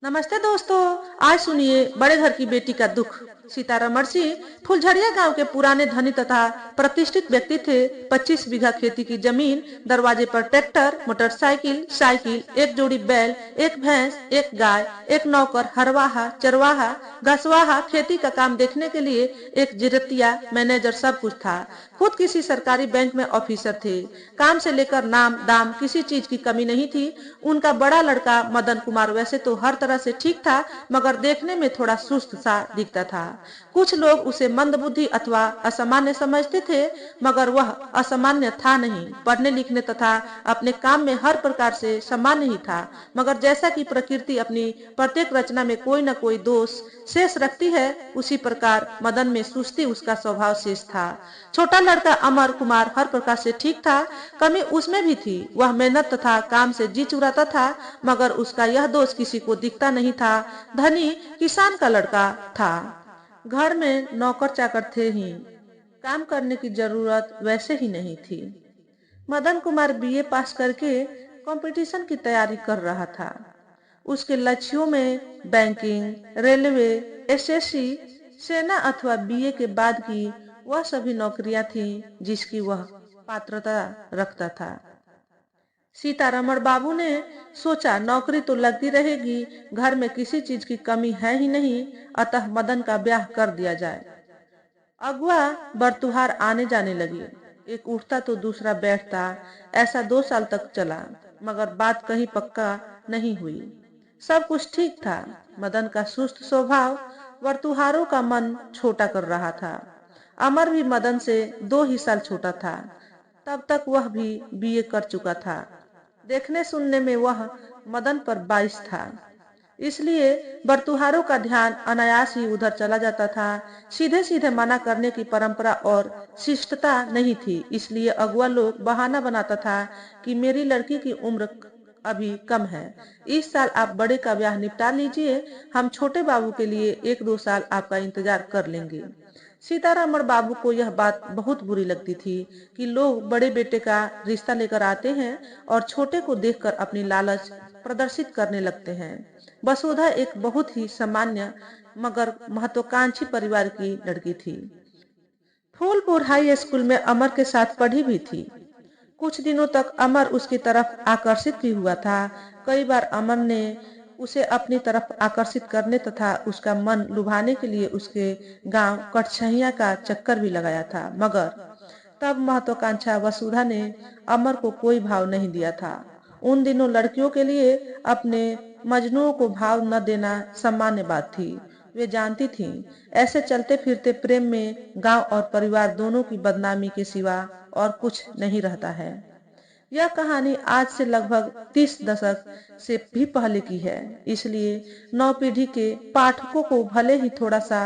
नमस्ते दोस्तों। आज सुनिए बड़े घर की बेटी का दुख। सीतारमण सिंह फुलझड़िया गांव के पुराने धनी तथा प्रतिष्ठित व्यक्ति थे। 25 बीघा खेती की जमीन, दरवाजे पर ट्रैक्टर, मोटरसाइकिल, साइकिल, एक जोड़ी बैल, एक भैंस, एक गाय, एक नौकर, हरवाहा, चरवाहा, घसवाहा, खेती का काम देखने के लिए एक जिरतिया, मैनेजर, सब कुछ था। खुद किसी सरकारी बैंक में ऑफिसर थे। काम से लेकर नाम दाम किसी चीज की कमी नहीं थी। उनका बड़ा लड़का मदन कुमार वैसे तो हर तरह से ठीक था, मगर देखने में थोड़ा सुस्त सा दिखता था। कुछ लोग उसे मंदबुद्धि अथवा असामान्य समझते थे, मगर वह असामान्य था नहीं। पढ़ने लिखने तथा अपने काम में हर प्रकार से सामान्य ही था, मगर जैसा कि प्रकृति अपनी प्रत्येक रचना में कोई न कोई दोष शेष रखती है, उसी प्रकार मदन में सुस्ती उसका स्वभाव शेष था। छोटा लड़का अमर कुमार हर प्रकार से ठीक था, कमी उसमें भी थी। वह मेहनत तथा काम से जी चुराता था, मगर उसका यह दोष किसी को दिखता नहीं था। धनी किसान का लड़का था, घर में नौकर चाकर थे ही, काम करने की जरूरत वैसे ही नहीं थी। मदन कुमार बीए पास करके कंपटीशन की तैयारी कर रहा था। उसके लक्ष्यों में बैंकिंग, रेलवे, एसएससी, सेना अथवा बीए के बाद की वह सभी नौकरियां थीं जिसकी वह पात्रता रखता था। सीतारमण बाबू ने सोचा नौकरी तो लगती रहेगी, घर में किसी चीज की कमी है ही नहीं, अतः मदन का ब्याह कर दिया जाए। अगुआ बरतुहार आने जाने लगी, एक उठता तो दूसरा बैठता। ऐसा 2 साल तक चला, मगर बात कहीं पक्का नहीं हुई। सब कुछ ठीक था। मदन का सुस्त स्वभाव वर्तुहारों का मन छोटा कर रहा था। अमर भी मदन से 2 ही साल छोटा था। तब तक वह भी बीए कर चुका था। देखने सुनने में वह मदन पर 22 था, इसलिए बरतुहारों का ध्यान अनायास ही उधर चला जाता था। सीधे सीधे मना करने की परंपरा और शिष्टता नहीं थी, इसलिए अगुआ लोग बहाना बनाता था कि मेरी लड़की की उम्र अभी कम है, इस साल आप बड़े का ब्याह निपटा लीजिए, हम छोटे बाबू के लिए 1-2 साल आपका इंतजार कर लेंगे। सीतारमण बाबू को यह बात बहुत बुरी लगती थी कि लोग बड़े बेटे का रिश्ता लेकर आते हैं और छोटे को देखकर अपनी लालच प्रदर्शित करने लगते हैं। वसुधा एक बहुत ही सामान्य मगर महत्वाकांक्षी परिवार की लड़की थी। फूलपुर हाई स्कूल में अमर के साथ पढ़ी भी थी। कुछ दिनों तक अमर उसकी तरफ आकर्षित भी हुआ था। कई बार अमर ने उसे अपनी तरफ आकर्षित करने तथा उसका मन लुभाने के लिए उसके गांव कटछहिया का चक्कर भी लगाया था, मगर तब महत्वाकांक्षा वसुधा ने अमर को कोई भाव नहीं दिया था। उन दिनों लड़कियों के लिए अपने मजनुओं को भाव न देना सामान्य बात थी। वे जानती थीं, ऐसे चलते फिरते प्रेम में गांव और परिवार दोनों की बदनामी के सिवा और कुछ नहीं रहता है। यह कहानी आज से लगभग 30 दशक से भी पहले की है, इसलिए नौ पीढ़ी के पाठकों को भले ही थोड़ा सा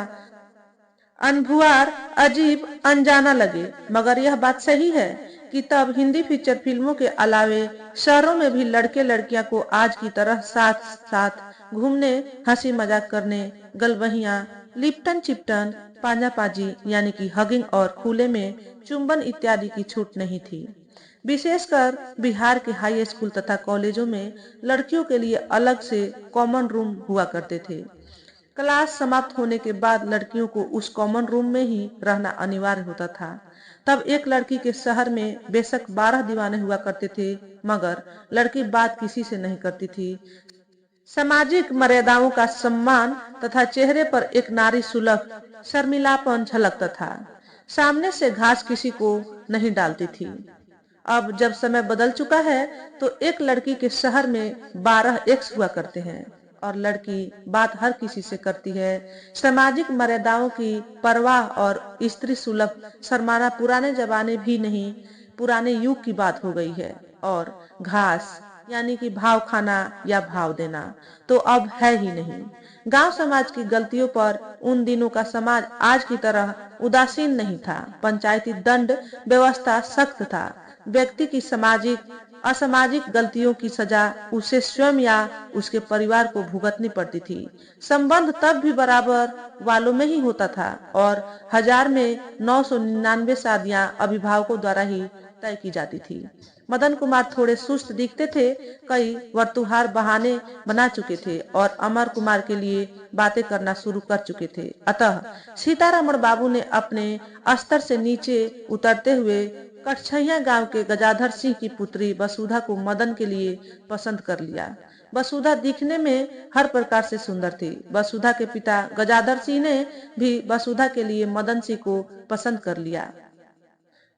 अनभुआर, अजीब, अनजाना लगे, मगर यह बात सही है कि तब हिंदी फीचर फिल्मों के अलावे शहरों में भी लड़के लड़कियां को आज की तरह साथ साथ घूमने, हंसी मजाक करने, गलबहियां, लिपटन चिपटन, पांजा पाजी यानी कि हगिंग और खुले में चुंबन इत्यादि की छूट नहीं थी। विशेषकर बिहार के हाई स्कूल तथा कॉलेजों में लड़कियों के लिए अलग से कॉमन रूम हुआ करते थे। क्लास समाप्त होने के बाद लड़कियों को उस कॉमन रूम में ही रहना अनिवार्य होता था। तब एक लड़की के शहर में बेशक 12 दीवाने हुआ करते थे, मगर लड़की बात किसी से नहीं करती थी। सामाजिक मर्यादाओं का सम्मान तथा चेहरे पर एक नारी सुलभ शर्मिलापन झलकता था। सामने से घास किसी को नहीं डालती थी। अब जब समय बदल चुका है तो एक लड़की के शहर में 12 एक्स हुआ करते हैं और लड़की बात हर किसी से करती है। सामाजिक मर्यादाओं की परवाह और स्त्री सुलभ शर्माना पुराने जमाने भी नहीं, पुराने युग की बात हो गई है। और घास यानी कि भाव खाना या भाव देना तो अब है ही नहीं। गांव समाज की गलतियों पर उन दिनों का समाज आज की तरह उदासीन नहीं था। पंचायती दंड व्यवस्था सख्त था। व्यक्ति की सामाजिक असामाजिक गलतियों की सजा उसे स्वयं या उसके परिवार को भुगतनी पड़ती थी। संबंध तब भी बराबर वालों में ही होता था और 1000 में 999 शादियां अभिभावकों द्वारा ही तय की जाती थी। मदन कुमार थोड़े सुस्त दिखते थे, कई वर्तुहार बहाने बना चुके थे और अमर कुमार के लिए बातें करना शुरू कर चुके थे। अतः सीतारमण बाबू ने अपने स्तर से नीचे उतरते हुए कटछैया गांव के गजाधर सिंह की पुत्री वसुधा को मदन के लिए पसंद कर लिया। वसुधा दिखने में हर प्रकार से सुंदर थी। वसुधा के पिता गजाधर सिंह ने भी वसुधा के लिए मदन सिंह को पसंद कर लिया,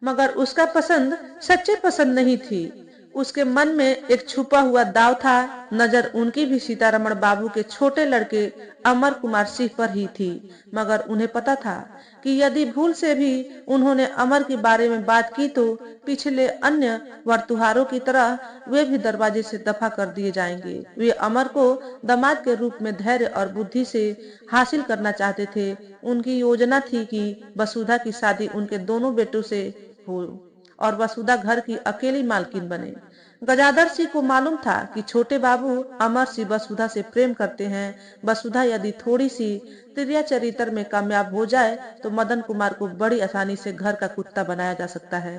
मगर उसका पसंद सच्ची पसंद नहीं थी। उसके मन में एक छुपा हुआ दाव था। नजर उनकी भी सीतारमण बाबू के छोटे लड़के अमर कुमार सिंह पर ही थी, मगर उन्हें पता था कि यदि भूल से भी उन्होंने अमर के बारे में बात की तो पिछले अन्य वर्तुहारों की तरह वे भी दरवाजे से दफा कर दिए जाएंगे। वे अमर को दामाद के रूप में धैर्य और बुद्धि से हासिल करना चाहते थे। उनकी योजना थी कि वसुधा की शादी उनके दोनों बेटों से हो और वसुधा घर की अकेली मालकिन बने। गजाधर सिंह को मालूम था कि छोटे बाबू अमर सिंह वसुधा से प्रेम करते हैं। वसुधा यदि थोड़ी सी तिर्या चरित्र में कामयाब हो जाए तो मदन कुमार को बड़ी आसानी से घर का कुत्ता बनाया जा सकता है।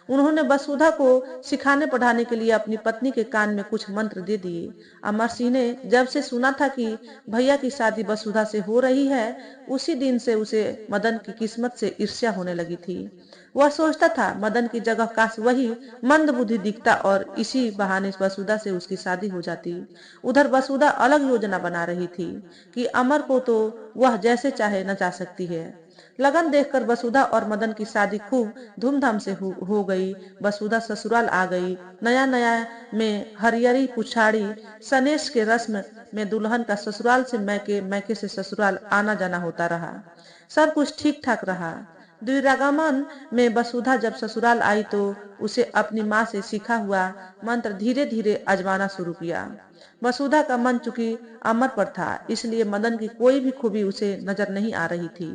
उन्होंने वसुधा को सिखाने पढ़ाने के लिए अपनी पत्नी के कान में कुछ मंत्र दे दिए। अमर सिंह ने जब से सुना था कि भैया की शादी वसुधा से हो रही है, उसी दिन से उसे मदन की किस्मत से ईर्ष्या होने लगी थी। वह सोचता था मदन की जगह काश वही मंद बुद्धि दिखता और इसी बहाने वसुधा से उसकी शादी हो जाती। उधर वसुधा अलग योजना बना रही थी कि अमर को तो वह जैसे चाहे नचा सकती है। लगन देखकर वसुधा और मदन की शादी खूब धूमधाम से हो गई। वसुधा ससुराल आ गई। नया नया में हरियरी पुछाड़ी सनेश के रस्म में दुल्हन का ससुराल से मैके, मैके से ससुराल आना जाना होता रहा। सब कुछ ठीक ठाक रहा। द्विरागमन में वसुधा जब ससुराल आई तो उसे अपनी माँ से सीखा हुआ मंत्र धीरे धीरे आजमाना शुरू किया। वसुधा का मन चूंकि अमर पर था, इसलिए मदन की कोई भी खूबी उसे नजर नहीं आ रही थी।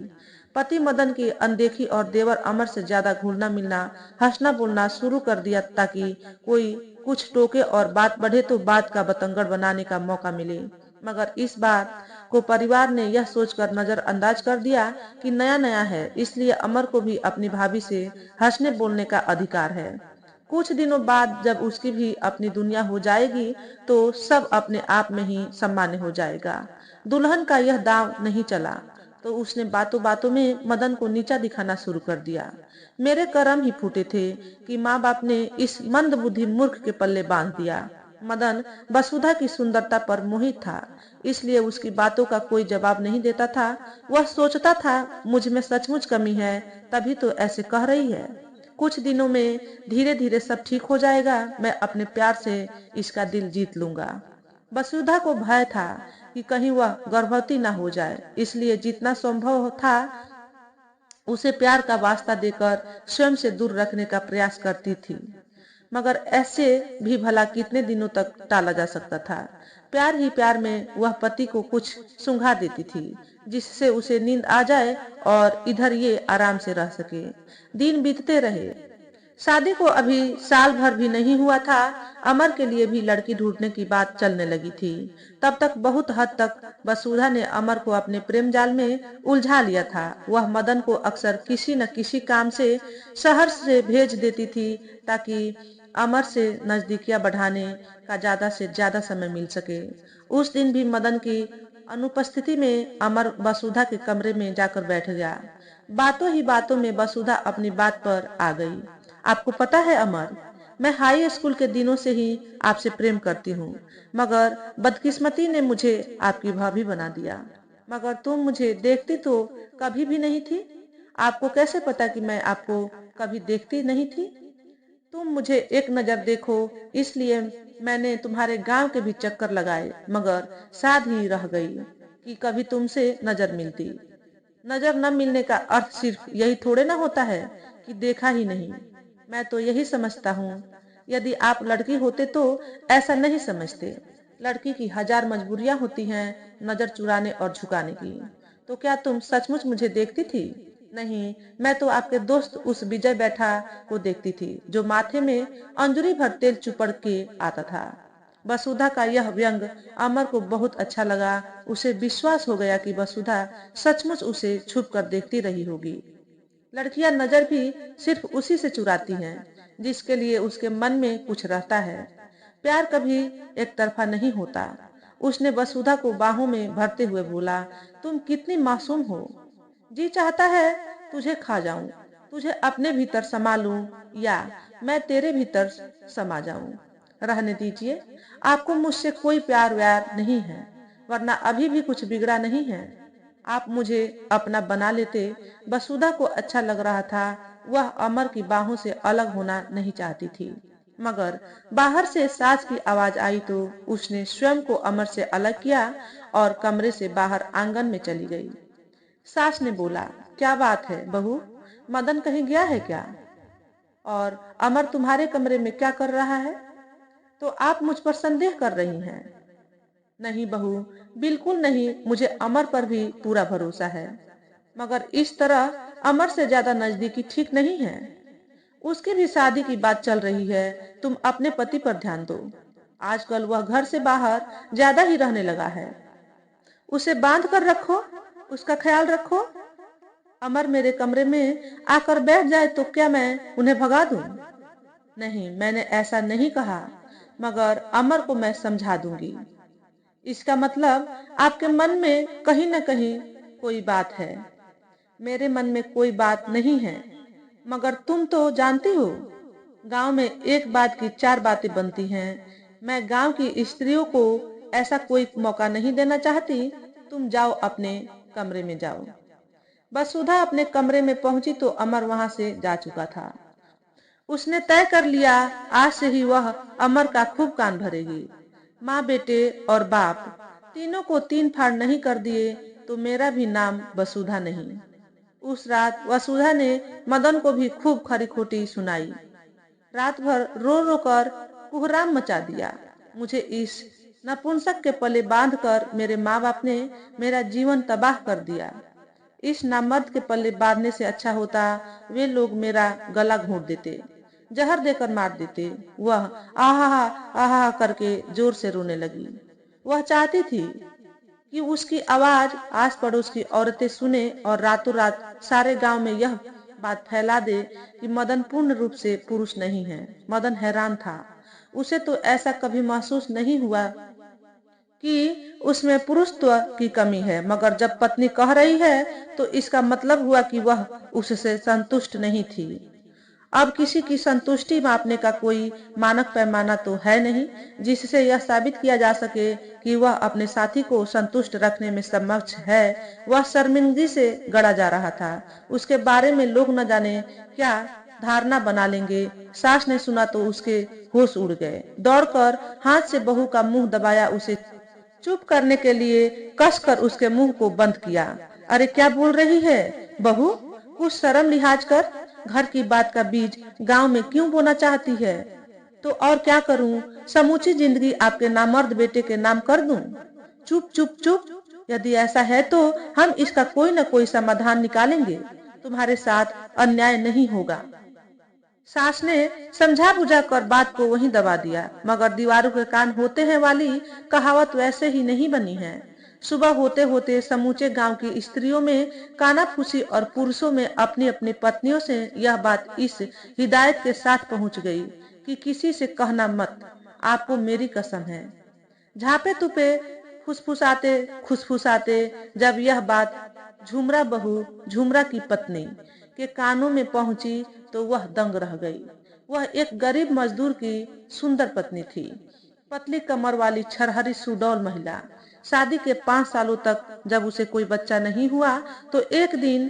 पति मदन की अनदेखी और देवर अमर से ज्यादा घुलना मिलना, हंसना बोलना शुरू कर दिया ताकि कोई कुछ टोके और बात बढ़े तो बात का बतंगड़ बनाने का मौका मिले। मगर इस बात को परिवार ने यह सोचकर नजरअंदाज कर दिया कि नया नया है, इसलिए अमर को भी अपनी भाभी से हंसने बोलने का अधिकार है। कुछ दिनों बाद जब उसकी भी अपनी दुनिया हो जाएगी तो सब अपने आप में ही सामान्य हो जाएगा। दुल्हन का यह दांव नहीं चला तो उसने बातों बातों में मदन को नीचा दिखाना शुरू कर दिया। मेरे कर्म ही फूटे थे कि माँ बाप ने इस मंद बुद्धि मूर्ख के पल्ले बांध दिया। मदन वसुधा की सुंदरता पर मोहित था, इसलिए उसकी बातों का कोई जवाब नहीं देता था। वह सोचता था मुझ में सचमुच कमी है, तभी तो ऐसे कह रही है। कुछ दिनों में धीरे धीरे सब ठीक हो जाएगा। मैं अपने प्यार से इसका दिल जीत लूंगा। वसुधा को भय था कि कहीं वह गर्भवती न हो जाए, इसलिए जितना संभव था उसे प्यार का वास्ता देकर स्वयं से दूर रखने का प्रयास करती थी। मगर ऐसे भी भला कितने दिनों तक टाला जा सकता था। प्यार ही प्यार में वह पति को कुछ सुंघा देती थी जिससे उसे नींद आ जाए और इधर ये आराम से रह सके। दिन बीतते रहे। शादी को अभी साल भर भी नहीं हुआ था। अमर के लिए भी लड़की ढूंढने की बात चलने लगी थी। तब तक बहुत हद तक वसुधा ने अमर को अपने प्रेम जाल में उलझा लिया था। वह मदन को अक्सर किसी न किसी काम से शहर से भेज देती थी ताकि अमर से नजदीकियां बढ़ाने का ज्यादा से ज्यादा समय मिल सके। उस दिन भी मदन की अनुपस्थिति में अमर वसुधा के कमरे में जाकर बैठ गया। बातों ही बातों में वसुधा अपनी बात पर आ गई। आपको पता है अमर, मैं हाई स्कूल के दिनों से ही आपसे प्रेम करती हूँ, मगर बदकिस्मती ने मुझे आपकी भाभी बना दिया। मगर तुम मुझे देखती तो कभी भी नहीं थी। आपको कैसे पता कि मैं आपको कभी देखती नहीं थी? तुम मुझे एक नजर देखो, इसलिए मैंने तुम्हारे गांव के भी चक्कर लगाए, मगर साध ही रह गई कि कभी तुमसे नजर मिलती। नजर न मिलने का अर्थ सिर्फ यही थोड़े ना होता है कि देखा ही नहीं। मैं तो यही समझता हूँ। यदि आप लड़की होते तो ऐसा नहीं समझते। लड़की की हजार मजबूरियां होती हैं, नजर चुराने और झुकाने की। तो क्या तुम सचमुच मुझे देखती थी? नहीं, मैं तो आपके दोस्त उस विजय बैठा को देखती थी जो माथे में अंजुरी भर तेल चुपड़ के आता था। वसुधा का यह व्यंग अमर को बहुत अच्छा लगा। उसे विश्वास हो गया कि वसुधा सचमुच उसे छुप कर देखती रही होगी। लड़कियां नजर भी सिर्फ उसी से चुराती हैं जिसके लिए उसके मन में कुछ रहता है। प्यार कभी एक तरफा नहीं होता। उसने वसुधा को बाहों में भरते हुए बोला, तुम कितनी मासूम हो। जी चाहता है तुझे खा जाऊं, तुझे अपने भीतर समा लूं, या मैं तेरे भीतर समा जाऊं। रहने दीजिए, आपको मुझसे कोई प्यार व्यार नहीं है, वरना अभी भी कुछ बिगड़ा नहीं है। आप मुझे अपना बना लेते। वसुधा को अच्छा लग रहा था। वह अमर की बाहों से अलग होना नहीं चाहती थी, मगर बाहर से सास की आवाज आई तो उसने स्वयं को अमर से अलग किया और कमरे से बाहर आंगन में चली गई। सास ने बोला, क्या बात है बहू, मदन कहीं गया है क्या? और अमर तुम्हारे कमरे में क्या कर रहा है? तो आप मुझ पर संदेह कर रही हैं? नहीं बहू, बिल्कुल नहीं, मुझे अमर पर भी पूरा भरोसा है, मगर इस तरह अमर से ज्यादा नजदीकी ठीक नहीं है। उसकी भी शादी की बात चल रही है। तुम अपने पति पर ध्यान दो। आजकल वह घर से बाहर ज्यादा ही रहने लगा है। उसे बांध कर रखो, उसका ख्याल रखो। अमर मेरे कमरे में आकर बैठ जाए तो क्या मैं उन्हें भगा दूं? नहीं, मैंने ऐसा नहीं कहा, मगर अमर को मैं समझा दूंगी। इसका मतलब आपके मन में कहीं न कहीं कोई बात है। मेरे मन में कोई बात नहीं है, मगर तुम तो जानती हो, गांव में एक बात की चार बातें बनती हैं। मैं गांव की स्त्रियों को ऐसा कोई मौका नहीं देना चाहती। तुम जाओ, अपने कमरे में जाओ। वसुधा अपने कमरे में पहुंची तो अमर वहां से जा चुका था। उसने तय कर लिया, आज से ही वह अमर का खूब कान भरेगी। माँ, बेटे और बाप तीनों को तीन फाड़ नहीं कर दिए तो मेरा भी नाम वसुधा नहीं। उस रात वसुधा ने मदन को भी खूब खरी खोटी सुनाई। रात भर रो रो कर कुहराम मचा दिया। मुझे इस नपुंसक के पले बांधकर मेरे माँ बाप ने मेरा जीवन तबाह कर दिया। इस नामर्द के पल्ले बांधने से अच्छा होता वे लोग मेरा गला घोंट देते, जहर देकर मार देते। वह आहा आहा करके जोर से रोने लगी। वह चाहती थी कि उसकी आवाज आस पड़ोस की औरतें सुने और रातों रात सारे गांव में यह बात फैला दे कि मदन पूर्ण रूप से पुरुष नहीं है। मदन हैरान था। उसे तो ऐसा कभी महसूस नहीं हुआ कि उसमें पुरुषत्व की कमी है, मगर जब पत्नी कह रही है तो इसका मतलब हुआ कि वह उससे संतुष्ट नहीं थी। अब किसी की संतुष्टि मापने का कोई मानक पैमाना तो है नहीं जिससे यह साबित किया जा सके कि वह अपने साथी को संतुष्ट रखने में समक्ष है। वह शर्मिंदगी से गड़ा जा रहा था। उसके बारे में लोग न जाने क्या धारणा बना लेंगे। सास ने सुना तो उसके होश उड़ गए। दौड़कर हाथ से बहू का मुंह दबाया, उसे चुप करने के लिए कसकर उसके मुंह को बंद किया। अरे क्या बोल रही है बहू, कुछ शर्म लिहाज कर। घर की बात का बीज गांव में क्यों बोना चाहती है? तो और क्या करूं, समूची जिंदगी आपके नामर्द बेटे के नाम कर दूं? चुप चुप चुप। यदि ऐसा है तो हम इसका कोई न कोई समाधान निकालेंगे। तुम्हारे साथ अन्याय नहीं होगा। सास ने समझा बुझा कर बात को वहीं दबा दिया, मगर दीवारों के कान होते हैं वाली कहावत वैसे ही नहीं बनी है। सुबह होते होते समूचे गांव की स्त्रियों में कानाफूसी और पुरुषों में अपनी अपनी पत्नियों से यह बात इस हिदायत के साथ पहुंच गई कि किसी से कहना मत, आपको मेरी कसम है। झापे तुपे फुसफुसाते खुसफुसाते जब यह बात झुमरा बहू, झुमरा की पत्नी के कानों में पहुंची तो वह दंग रह गई। वह एक गरीब मजदूर की सुंदर पत्नी थी, पतली कमर वाली छरहरी सुडौल महिला। शादी के 5 सालों तक जब उसे कोई बच्चा नहीं हुआ तो एक दिन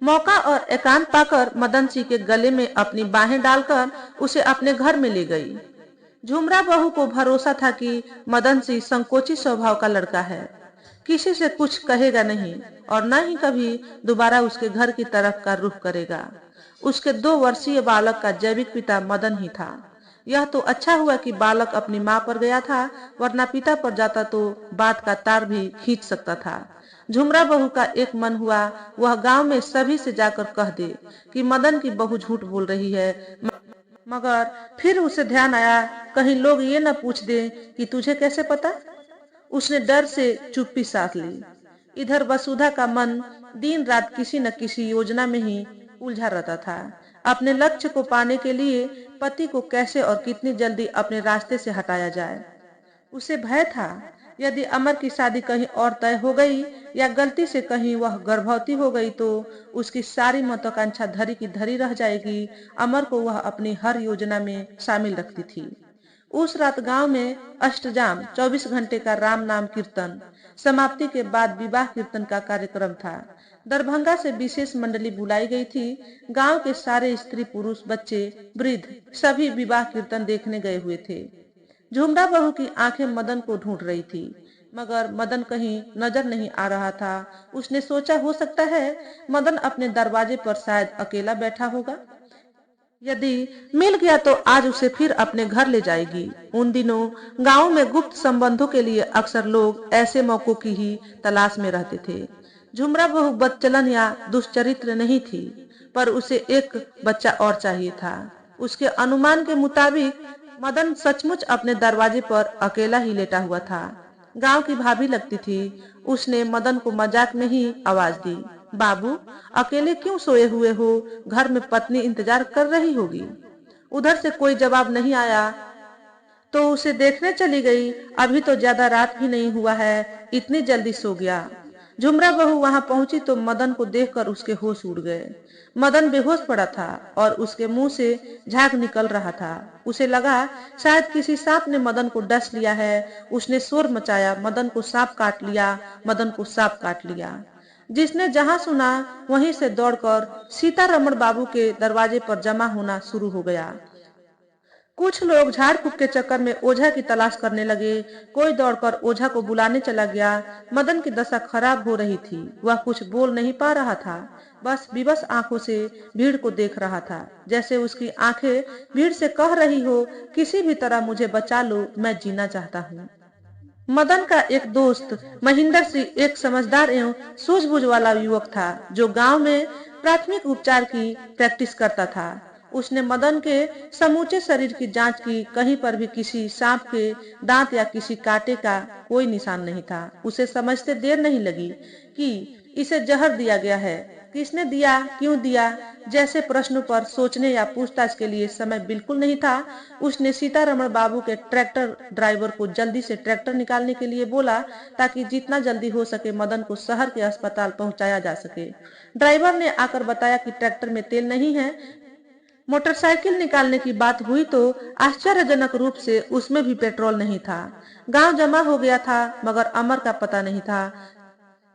मौका और एकांत पाकर मदन सिंह के गले में अपनी बाहें डालकर उसे अपने घर में ले गई। झुमरा बहू को भरोसा था कि मदन सिंह संकोची स्वभाव का लड़का है, किसी से कुछ कहेगा नहीं और न ही कभी दोबारा उसके घर की तरफ का रुख करेगा। उसके 2 वर्षीय बालक का जैविक पिता मदन ही था। यह तो अच्छा हुआ कि बालक अपनी मां पर गया था, वरना पिता पर जाता तो बात का तार भी खींच सकता था। झुमरा बहू का एक मन हुआ वह गांव में सभी से जाकर कह दे कि मदन की बहू झूठ बोल रही है, मगर फिर उसे ध्यान आया कहीं लोग ये न पूछ दे कि तुझे कैसे पता। उसने डर से चुप्पी साध ली। इधर वसुधा का मन दिन रात किसी न किसी योजना में ही उलझा रहता था। अपने लक्ष्य को पाने के लिए पति को कैसे और कितनी जल्दी अपने रास्ते से हटाया जाए। उसे भय था, यदि अमर की शादी कहीं और तय हो गई या गलती से कहीं वह गर्भवती हो गई तो उसकी सारी महत्वाकांक्षा धरी की धरी रह जाएगी। अमर को वह अपनी हर योजना में शामिल रखती थी। उस रात गांव में अष्टजाम 24 घंटे का राम नाम कीर्तन समाप्ति के बाद विवाह कीर्तन का कार्यक्रम था। दरभंगा से विशेष मंडली बुलाई गई थी। गांव के सारे स्त्री पुरुष बच्चे वृद्ध सभी विवाह कीर्तन देखने गए हुए थे। झुमरा बहू की आंखें मदन को ढूंढ रही थी, मगर मदन कहीं नजर नहीं आ रहा था। उसने सोचा हो सकता है मदन अपने दरवाजे पर शायद अकेला बैठा होगा। यदि मिल गया तो आज उसे फिर अपने घर ले जाएगी। उन दिनों गांव में गुप्त संबंधों के लिए अक्सर लोग ऐसे मौकों की ही तलाश में रहते थे। झुमरा बहू बदचलन या दुष्चरित्र नहीं थी, पर उसे एक बच्चा और चाहिए था। उसके अनुमान के मुताबिक मदन सचमुच अपने दरवाजे पर अकेला ही लेटा हुआ था। गांव की भाभी लगती थी। उसने मदन को मजाक में ही आवाज दी, बाबू अकेले क्यों सोए हुए हो? घर में पत्नी इंतजार कर रही होगी। उधर से कोई जवाब नहीं आया तो उसे देखने चली गई। अभी तो ज्यादा रात भी नहीं हुआ है, इतनी जल्दी सो गया। झुमरा बहू वहां पहुंची तो मदन को देखकर उसके होश उड़ गए। मदन बेहोश पड़ा था और उसके मुंह से झाग निकल रहा था। उसे लगा शायद किसी सांप ने मदन को डस लिया है। उसने शोर मचाया, मदन को सांप काट लिया, मदन को सांप काट लिया। जिसने जहां सुना वहीं से दौड़कर सीतारमण बाबू के दरवाजे पर जमा होना शुरू हो गया। कुछ लोग झाड़ फूक के चक्कर में ओझा की तलाश करने लगे। कोई दौड़कर ओझा को बुलाने चला गया। मदन की दशा खराब हो रही थी। वह कुछ बोल नहीं पा रहा था, बस विवश आंखों से भीड़ को देख रहा था, जैसे उसकी आंखें भीड़ से कह रही हो, किसी भी तरह मुझे बचा लो, मैं जीना चाहता हूँ। मदन का एक दोस्त महेंद्र सिंह एक समझदार एवं सूझबूझ वाला युवक था, जो गांव में प्राथमिक उपचार की प्रैक्टिस करता था। उसने मदन के समूचे शरीर की जांच की। कहीं पर भी किसी सांप के दांत या किसी कांटे का कोई निशान नहीं था। उसे समझते देर नहीं लगी कि इसे जहर दिया गया है। किसने दिया, क्यों दिया जैसे प्रश्नों पर सोचने या पूछताछ के लिए समय बिल्कुल नहीं था। उसने सीतारमण बाबू के ट्रैक्टर ड्राइवर को जल्दी से ट्रैक्टर निकालने के लिए बोला, ताकि जितना जल्दी हो सके मदन को शहर के अस्पताल पहुंचाया जा सके। ड्राइवर ने आकर बताया कि ट्रैक्टर में तेल नहीं है। मोटरसाइकिल निकालने की बात हुई तो आश्चर्यजनक रूप से उसमें भी पेट्रोल नहीं था। गांव जमा हो गया था, मगर अमर का पता नहीं था।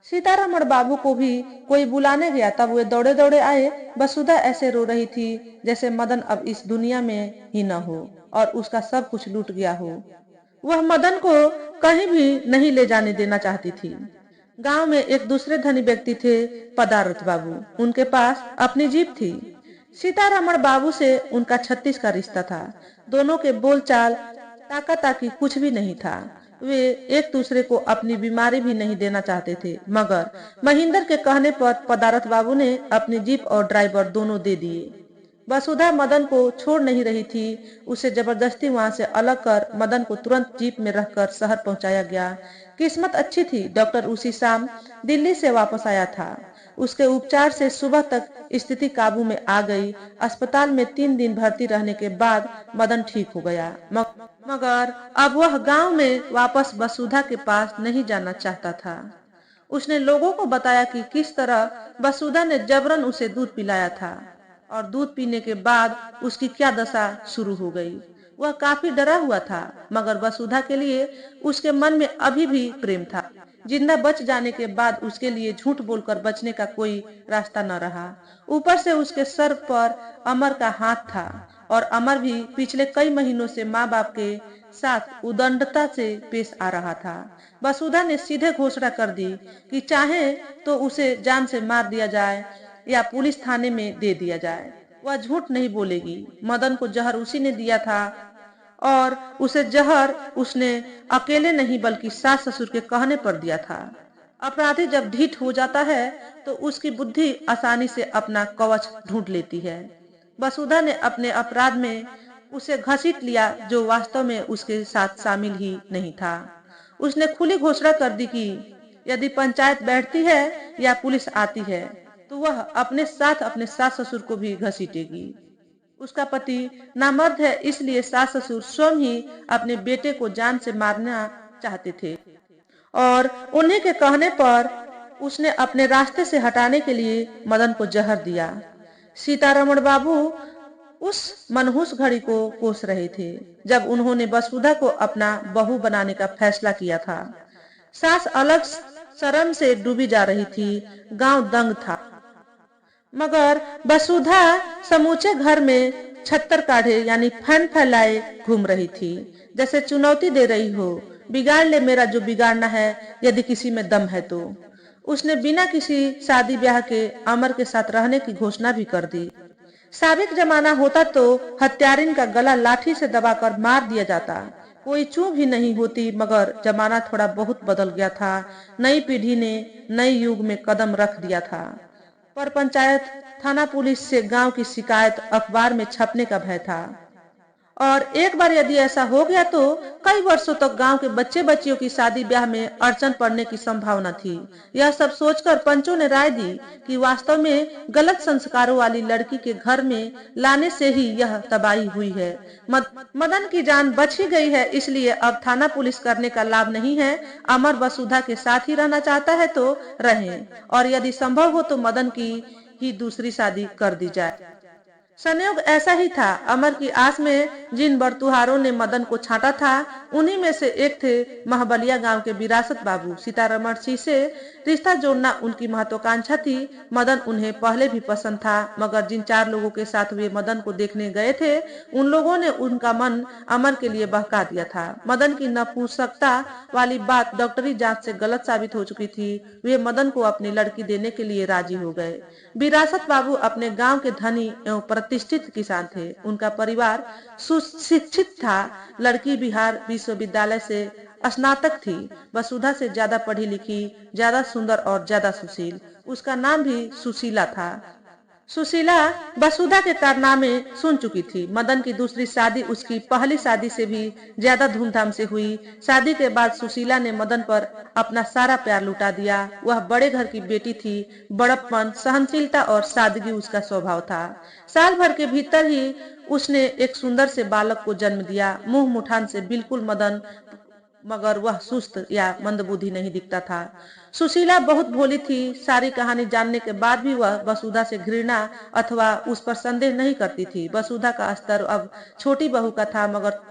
सीतारमण बाबू को भी कोई बुलाने गया, तब वे दौड़े दौड़े आए। वसुधा ऐसे रो रही थी जैसे मदन अब इस दुनिया में ही न हो और उसका सब कुछ लूट गया हो। वह मदन को कहीं भी नहीं ले जाने देना चाहती थी। गांव में एक दूसरे धनी व्यक्ति थे, पदारथ बाबू। उनके पास अपनी जीप थी। सीतारमण बाबू से उनका 36 का रिश्ता था। दोनों के बोलचाल ताका-ताकी कुछ भी नहीं था। वे एक दूसरे को अपनी बीमारी भी नहीं देना चाहते थे, मगर महेंद्र के कहने पर पदारथ बाबू ने अपनी जीप और ड्राइवर दोनों दे दिए। वसुधा मदन को छोड़ नहीं रही थी। उसे जबरदस्ती वहां से अलग कर मदन को तुरंत जीप में रखकर शहर पहुंचाया गया। किस्मत अच्छी थी, डॉक्टर उसी शाम दिल्ली से वापस आया था। उसके उपचार से सुबह तक स्थिति काबू में आ गई। अस्पताल में 3 दिन भर्ती रहने के बाद मदन ठीक हो गया, मगर अब वह गांव में वापस वसुधा के पास नहीं जाना चाहता था। उसने लोगों को बताया कि किस तरह वसुधा ने जबरन उसे दूध पिलाया था और दूध पीने के बाद उसकी क्या दशा शुरू हो गई। वह काफी डरा हुआ था, मगर वसुधा के लिए उसके मन में अभी भी प्रेम था। जिंदा बच जाने के बाद उसके लिए झूठ बोलकर बचने का कोई रास्ता न रहा। ऊपर से उसके सर पर अमर का हाथ था और अमर भी पिछले कई महीनों से माँ बाप के साथ उदंडता से पेश आ रहा था। वसुधा ने सीधे घोषणा कर दी कि चाहे तो उसे जान से मार दिया जाए या पुलिस थाने में दे दिया जाए, वह झूठ नहीं बोलेगी। मदन को जहर उसी ने दिया था और उसे जहर उसने अकेले नहीं बल्कि सास ससुर के कहने पर दिया था। अपराधी जब ढीठ हो जाता है तो उसकी बुद्धि आसानी से अपना कवच ढूंढ लेती है। वसुधा ने अपने अपराध में उसे घसीट लिया, जो वास्तव में उसके साथ शामिल ही नहीं था। उसने खुली घोषणा कर दी कि यदि पंचायत बैठती है या पुलिस आती है तो वह अपने साथ अपने सास ससुर को भी घसीटेगी। उसका पति नामर्द है, इसलिए सास ससुर स्वयं ही अपने बेटे को जान से मारना चाहते थे और उन्हीं के कहने पर उसने अपने रास्ते से हटाने के लिए मदन को जहर दिया। सीतारमण बाबू उस मनहूस घड़ी को कोस रहे थे जब उन्होंने वसुधा को अपना बहू बनाने का फैसला किया था। सास अलग शर्म से डूबी जा रही थी, गांव दंग था, मगर वसुधा समूचे घर में छत्तर काढ़े यानी फैन फैलाए घूम रही थी, जैसे चुनौती दे रही हो, बिगाड़ ले मेरा जो बिगाड़ना है, यदि किसी में दम है तो। उसने बिना किसी शादी ब्याह के अमर के साथ रहने की घोषणा भी कर दी। साबिक जमाना होता तो हत्यारिन का गला लाठी से दबाकर मार दिया जाता, कोई चूं भी नहीं होती, मगर जमाना थोड़ा बहुत बदल गया था। नई पीढ़ी ने नए युग में कदम रख दिया था। पर पंचायत, थाना, पुलिस से गांव की शिकायत, अखबार में छपने का भय था और एक बार यदि ऐसा हो गया तो कई वर्षों तक गांव के बच्चे बच्चियों की शादी ब्याह में अड़चन पड़ने की संभावना थी। यह सब सोचकर पंचों ने राय दी कि वास्तव में गलत संस्कारों वाली लड़की के घर में लाने से ही यह तबाही हुई है। मदन की जान बच ही गई है, इसलिए अब थाना पुलिस करने का लाभ नहीं है। अमर वसुधा के साथ ही रहना चाहता है तो रहे और यदि संभव हो तो मदन की ही दूसरी शादी कर दी जाए। संयोग ऐसा ही था। अमर की आस में जिन बरतुहारों ने मदन को छांटा था, उन्हीं में से एक थे महबलिया गांव के विरासत बाबू सीतारमण सिंह से रिश्ता जोड़ना उनकी महत्वाकांक्षा थी। मदन उन्हें पहले भी पसंद था, मगर जिन 4 लोगों के साथ वे मदन को देखने गए थे, उन लोगों ने उनका मन अमर के लिए बहका दिया था। मदन की नपुंसकता वाली बात डॉक्टरी जांच से गलत साबित हो चुकी थी। वे मदन को अपनी लड़की देने के लिए राजी हो गए। विरासत बाबू अपने गांव के धनी एवं प्रतिष्ठित किसान थे। उनका परिवार सुशिक्षित था। लड़की बिहार विश्वविद्यालय से स्नातक थी। वसुधा से ज्यादा पढ़ी लिखी, ज्यादा सुंदर और ज्यादा सुशील। उसका नाम भी सुशीला था। सुशीला वसुधा के कारनामे सुन चुकी थी। मदन की दूसरी शादी उसकी पहली शादी से भी ज्यादा धूमधाम से हुई। शादी के बाद सुशीला ने मदन पर अपना सारा प्यार लुटा दिया। वह बड़े घर की बेटी थी। बड़प्पन, सहनशीलता और सादगी उसका स्वभाव था। साल भर के भीतर ही उसने एक सुंदर से बालक को जन्म दिया। मुंह मुठान से बिल्कुल मदन, मगर वह सुस्त या मंदबुद्धि नहीं दिखता था। सुशीला बहुत भोली थी। सारी कहानी जानने के बाद भी वह वसुधा से घृणा अथवा उस पर संदेह नहीं करती थी। वसुधा का स्तर अब छोटी बहू का था, मगर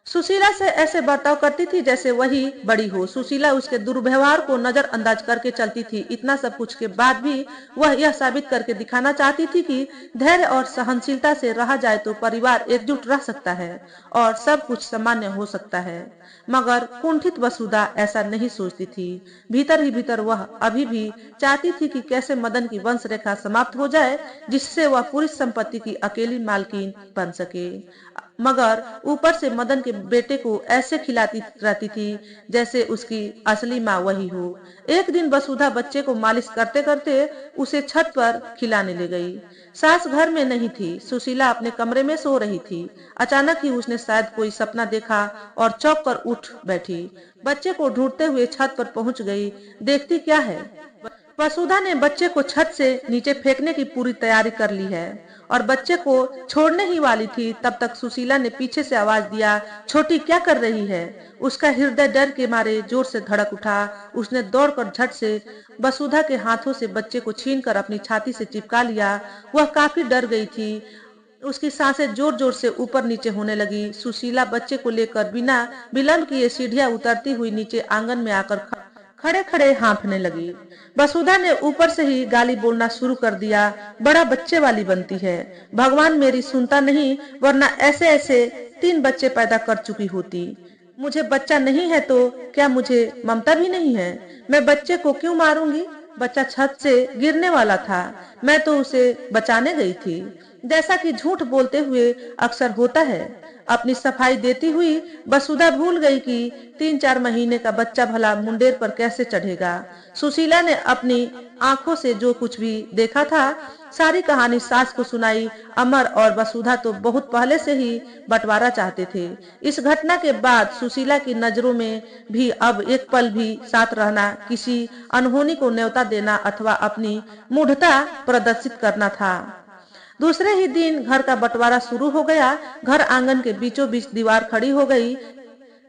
सुशीला से ऐसे बर्ताव करती थी जैसे वही बड़ी हो। सुशीला उसके दुर्व्यवहार को नजरअंदाज करके चलती थी। इतना सब कुछ के बाद भी वह यह साबित करके दिखाना चाहती थी कि धैर्य और सहनशीलता से रहा जाए तो परिवार एकजुट रह सकता है और सब कुछ सामान्य हो सकता है। मगर कुंठित वसुधा ऐसा नहीं सोचती थी। भीतर ही भीतर वह अभी भी चाहती थी कि कैसे मदन की वंश रेखा समाप्त हो जाए, जिससे वह पूरी संपत्ति की अकेली मालकिन बन सके। मगर ऊपर से मदन के बेटे को ऐसे खिलाती रहती थी जैसे उसकी असली माँ वही हो। एक दिन वसुधा बच्चे को मालिश करते करते उसे छत पर खिलाने ले गई। सास घर में नहीं थी। सुशीला अपने कमरे में सो रही थी। अचानक ही उसने शायद कोई सपना देखा और चौंक कर उठ बैठी। बच्चे को ढूंढते हुए छत पर पहुंच गई। देखती क्या है, वसुधा ने बच्चे को छत से नीचे फेंकने की पूरी तैयारी कर ली है और बच्चे को छोड़ने ही वाली थी। तब तक सुशीला ने पीछे से आवाज दिया, छोटी क्या कर रही है? उसका हृदय डर के मारे जोर से धड़क उठा। उसने दौड़कर झट से वसुधा के हाथों से बच्चे को छीनकर अपनी छाती से चिपका लिया। वह काफी डर गई थी। उसकी सांसें जोर जोर से ऊपर नीचे होने लगी। सुशीला बच्चे को लेकर बिना विलंब किए सीढ़ियां उतरती हुई नीचे आंगन में आकर खड़े खड़े हाँफने लगी। वसुधा ने ऊपर से ही गाली बोलना शुरू कर दिया, बड़ा बच्चे वाली बनती है। भगवान मेरी सुनता नहीं, वरना ऐसे ऐसे 3 बच्चे पैदा कर चुकी होती। मुझे बच्चा नहीं है तो क्या मुझे ममता भी नहीं है? मैं बच्चे को क्यों मारूंगी? बच्चा छत से गिरने वाला था, मैं तो उसे बचाने गई थी। जैसा कि झूठ बोलते हुए अक्सर होता है। अपनी सफाई देती हुई वसुधा भूल गई कि 3-4 महीने का बच्चा भला मुंडेर पर कैसे चढ़ेगा। सुशीला ने अपनी आंखों से जो कुछ भी देखा था सारी कहानी सास को सुनाई। अमर और वसुधा तो बहुत पहले से ही बंटवारा चाहते थे। इस घटना के बाद सुशीला की नजरों में भी अब एक पल भी साथ रहना किसी अनहोनी को न्योता देना अथवा अपनी मूढ़ता प्रदर्शित करना था। दूसरे ही दिन घर का बंटवारा शुरू हो गया। घर आंगन के बीचों बीच दीवार खड़ी हो गई।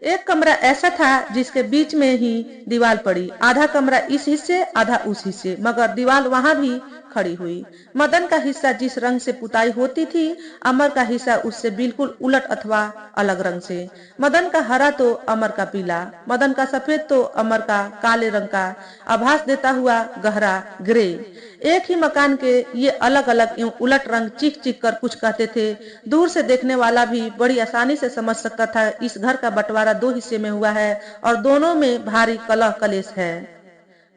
एक कमरा ऐसा था जिसके बीच में ही दीवार पड़ी। आधा कमरा इस हिस्से आधा उस हिस्से, मगर दीवार वहां भी खड़ी हुई। मदन का हिस्सा जिस रंग से पुताई होती थी, अमर का हिस्सा उससे बिल्कुल उलट अथवा अलग रंग से। मदन का हरा तो अमर का पीला, मदन का सफेद तो अमर का काले रंग का आभास देता हुआ गहरा ग्रे। एक ही मकान के ये अलग अलग एवं उलट रंग चीख चीख कर कुछ कहते थे। दूर से देखने वाला भी बड़ी आसानी से समझ सकता था इस घर का बंटवारा 2 हिस्से में हुआ है और दोनों में भारी कलह कलेश है।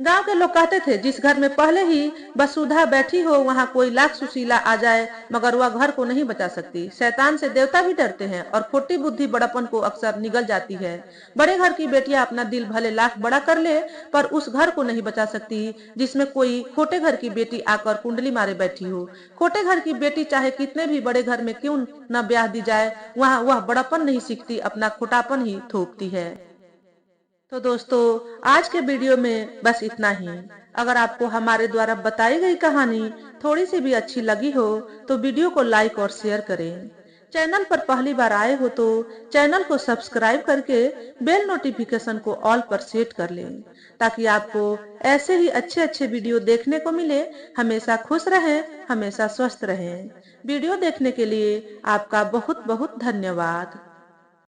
गांव के लोग कहते थे जिस घर में पहले ही वसुधा बैठी हो वहां कोई लाख सुशीला आ जाए मगर वह घर को नहीं बचा सकती। शैतान से देवता भी डरते हैं और खोटी बुद्धि बड़प्पन को अक्सर निगल जाती है। बड़े घर की बेटियां अपना दिल भले लाख बड़ा कर ले पर उस घर को नहीं बचा सकती जिसमें कोई खोटे घर की बेटी आकर कुंडली मारे बैठी हो। खोटे घर की बेटी चाहे कितने भी बड़े घर में क्यों न ब्याह दी जाए, वहां वह बड़प्पन नहीं सीखती, अपना खोटापन ही थोपती है। तो दोस्तों, आज के वीडियो में बस इतना ही। अगर आपको हमारे द्वारा बताई गई कहानी थोड़ी सी भी अच्छी लगी हो तो वीडियो को लाइक और शेयर करें। चैनल पर पहली बार आए हो तो चैनल को सब्सक्राइब करके बेल नोटिफिकेशन को ऑल पर सेट कर लें ताकि आपको ऐसे ही अच्छे अच्छे वीडियो देखने को मिले। हमेशा खुश रहें, हमेशा स्वस्थ रहें। वीडियो देखने के लिए आपका बहुत बहुत धन्यवाद।